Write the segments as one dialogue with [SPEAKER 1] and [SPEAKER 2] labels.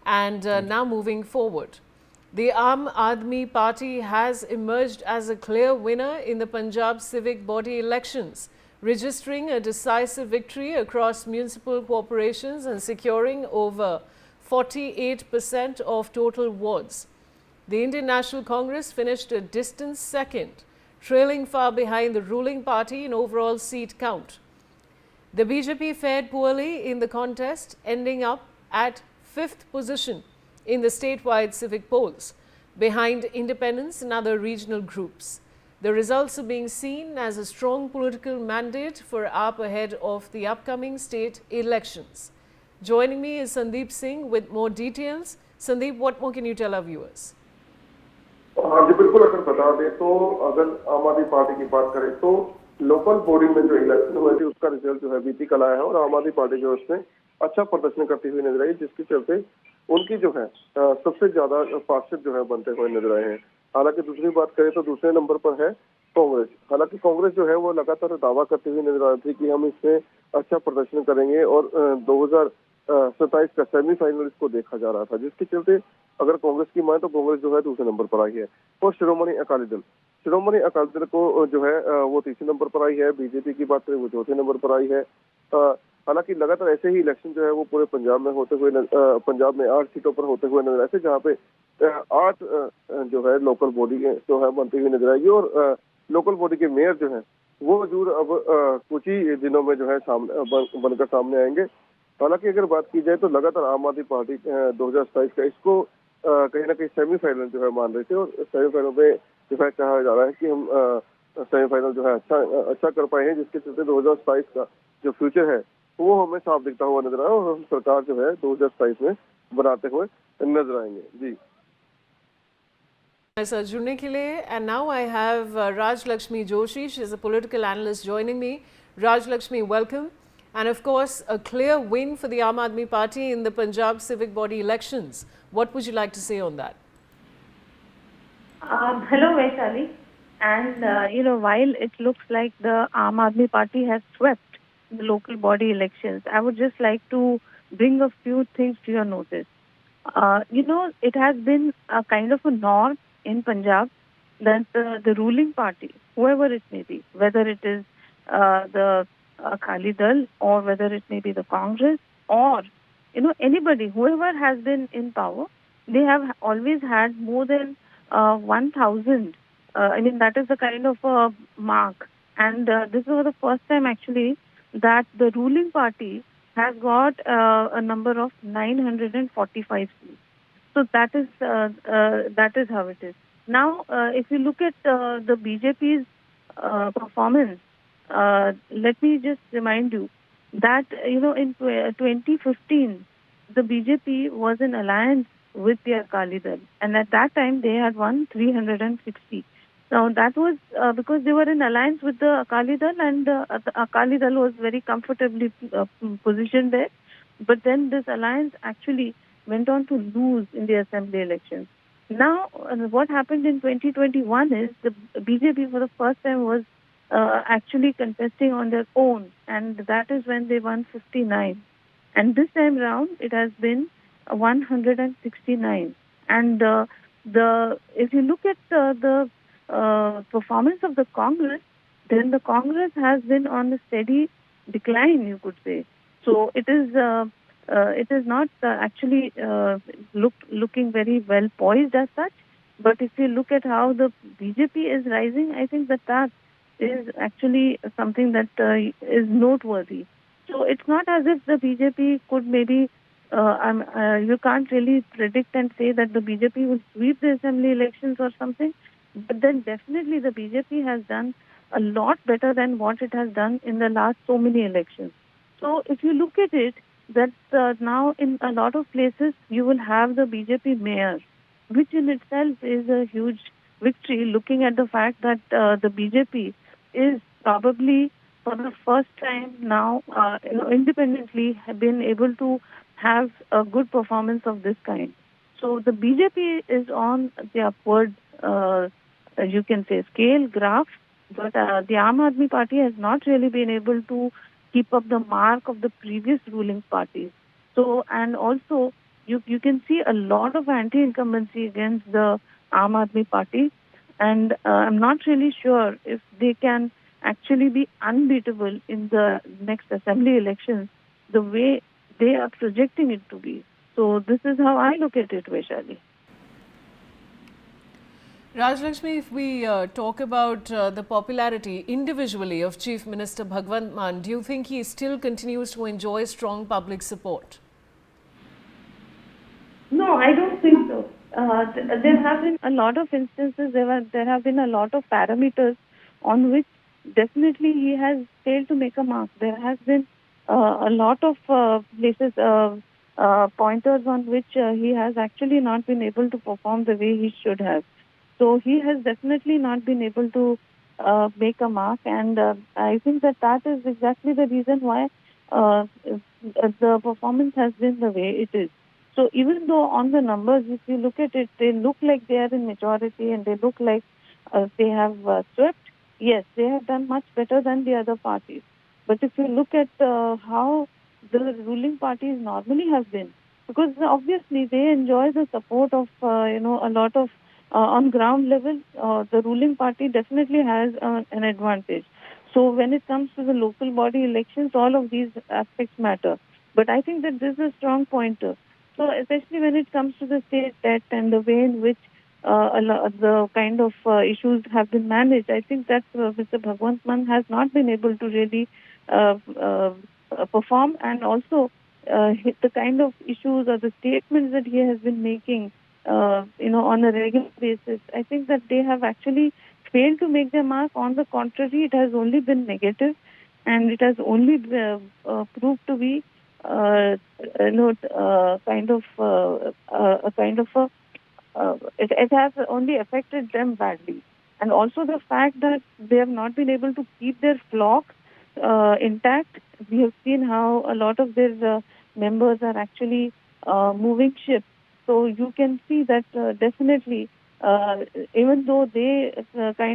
[SPEAKER 1] And now moving forward, the Aam Aadmi Party has emerged as a clear winner in the Punjab Civic body elections, registering a decisive victory across municipal corporations and securing over 48% of total wards. The Indian National Congress finished a distant second, trailing far behind the ruling party in overall seat count. The BJP fared poorly in the contest, ending up at 5th position in the statewide civic polls, behind independents and other regional groups. The results are being seen as a strong political mandate for AAP ahead of the upcoming state elections. Joining me is Sandeep Singh with more details. Sandeep, what more can you tell our viewers?
[SPEAKER 2] हाँ जी बिल्कुल, अगर बता दें तो अगर आम आदमी party की बात करें तो लोकल बॉडी में जो इलेक्शन हुए थे उसका रिजल्ट जो है बीती कल आया है और आम आदमी पार्टी जो है उसमें अच्छा प्रदर्शन करती हुई नजर आई, जिसके चलते उनकी जो है सबसे ज्यादा पार्षद जो है बनते हुए नजर आए हैं। हालांकि दूसरी बात करें तो दूसरे नंबर पर है कांग्रेस। हालांकि कांग्रेस जो है वो लगातार दावा करती हुई नजर आ रही थी कि हम इसमें अच्छा प्रदर्शन करेंगे और 2027 का सेमीफाइनल इसको देखा जा रहा था, जिसके चलते अगर कांग्रेस की माने तो कांग्रेस जो है दूसरे नंबर पर आई है और श्रोमणी अकाली दल को जो है वो तीसरे नंबर पर आई है। बीजेपी की बात करें वो चौथे नंबर पर आई है। हालांकि लगातार ऐसे ही इलेक्शन जो है वो पूरे पंजाब में होते हुए पंजाब में 8 सीटों पर होते हुए नजर आए थे, जहाँ पे 8 जो है लोकल बॉडी जो है बनती हुई नजर आएगी और लोकल बॉडी के मेयर जो है वो जरूर अब कुछ ही दिनों में जो है बनकर सामने आएंगे। हालांकि अगर बात की जाए तो लगातार आम आदमी पार्टी 2027 का इसको कहीं ना कहीं सेमीफाइनल जो है मान रहे थे और सेमीफाइनल में जो है कहा जा रहा है कि हम सेमीफाइनल जो है अच्छा कर पाए हैं, जिसके चलते 2027 का जो फ्यूचर है वो हमें साफ दिखता हुआ नजर आया और हम सरकार जो है 2027 में बनाते हुए नजर आएंगे। जी
[SPEAKER 1] सर जुड़ने के लिए। And now I have Rajlakshmi Joshi. She is a political analyst joining me. Rajlakshmi, welcome. And of course, a clear win for the Aam Aadmi Party in the Punjab Civic body elections. What would you like to say on that?
[SPEAKER 3] Hello, Vaishali. And, while it looks like the Aam Aadmi Party has swept the local body elections, I would just like to bring a few things to your notice. It has been a kind of a norm in Punjab that the ruling party, whoever it may be, whether it is the Akali Dal or whether it may be the Congress or, anybody, whoever has been in power, they have always had more than 1,000. That is the kind of mark. And this was the first time actually that the ruling party has got a number of 945 seats. So that is how it is. Now, if you look at the BJP's performance, let me just remind you that, in 2015, the BJP was in alliance with the Akali Dal. And at that time, they had won 360. Now, that was because they were in alliance with the Akali Dal, and the Akali Dal was very comfortably positioned there. But then this alliance actually went on to lose in the assembly elections. Now, what happened in 2021 is the BJP for the first time was actually contesting on their own, and that is when they won 59. And this time round, it has been 169. And if you look at the performance of the Congress, then the Congress has been on a steady decline, you could say. So it is not actually looking very well poised as such. But if you look at how the BJP is rising, I think that is actually something that is noteworthy. So it's not as if the BJP could maybe, you can't really predict and say that the BJP will sweep the assembly elections or something. But then definitely the BJP has done a lot better than what it has done in the last so many elections. So if you look at it, that now in a lot of places you will have the BJP mayor, which in itself is a huge victory, looking at the fact that the BJP is probably for the first time now independently have been able to have a good performance of this kind. So the BJP is on the upward, you can say, scale graph, but the Aam Aadmi Party has not really been able to keep up the mark of the previous ruling parties. So, and also you can see a lot of anti-incumbency against the Aam Aadmi Party, and I'm not really sure if they can actually be unbeatable in the next assembly elections the way they are projecting it to be. So this is how I look at it, Vaishali.
[SPEAKER 1] Rajlakshmi, if we talk about the popularity individually of Chief Minister Bhagwant Mann, do you think he still continues to enjoy strong public support?
[SPEAKER 3] No, I don't think so. There have been a lot of instances, there have been a lot of parameters on which definitely he has failed to make a mark. There has been a lot of places, pointers on which he has actually not been able to perform the way he should have. So he has definitely not been able to make a mark, and I think that is exactly the reason why the performance has been the way it is. So even though on the numbers, if you look at it, they look like they are in majority and they look like they have swept. Yes, they have done much better than the other parties. But if you look at how the ruling parties normally have been, because obviously they enjoy the support of a lot of on ground level, the ruling party definitely has an advantage. So when it comes to the local body elections, all of these aspects matter. But I think that this is a strong pointer. So especially when it comes to the state debt and the way in which the kind of issues have been managed, I think that Mr. Bhagwant Mann has not been able to really perform, and also the kind of issues or the statements that he has been making, on a regular basis. I think that they have actually failed to make their mark. On the contrary, it has only been negative, and it has only proved to be it has only affected them badly. And also the fact that they have not been able to keep their flock intact. We have seen how a lot of their members are actually moving ships. So you can see that definitely, even though they try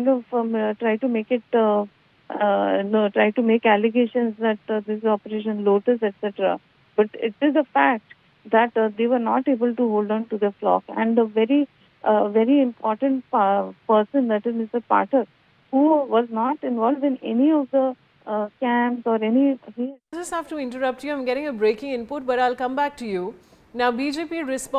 [SPEAKER 3] to make it try to make allegations that this is Operation Lotus, etc. But it is a fact that they were not able to hold on to the flock. And a very important person, that is Mr. Pathak, who was not involved in any of the camps or any.
[SPEAKER 1] I just have to interrupt you. I'm getting a breaking input, but I'll come back to you. Now, BJP response.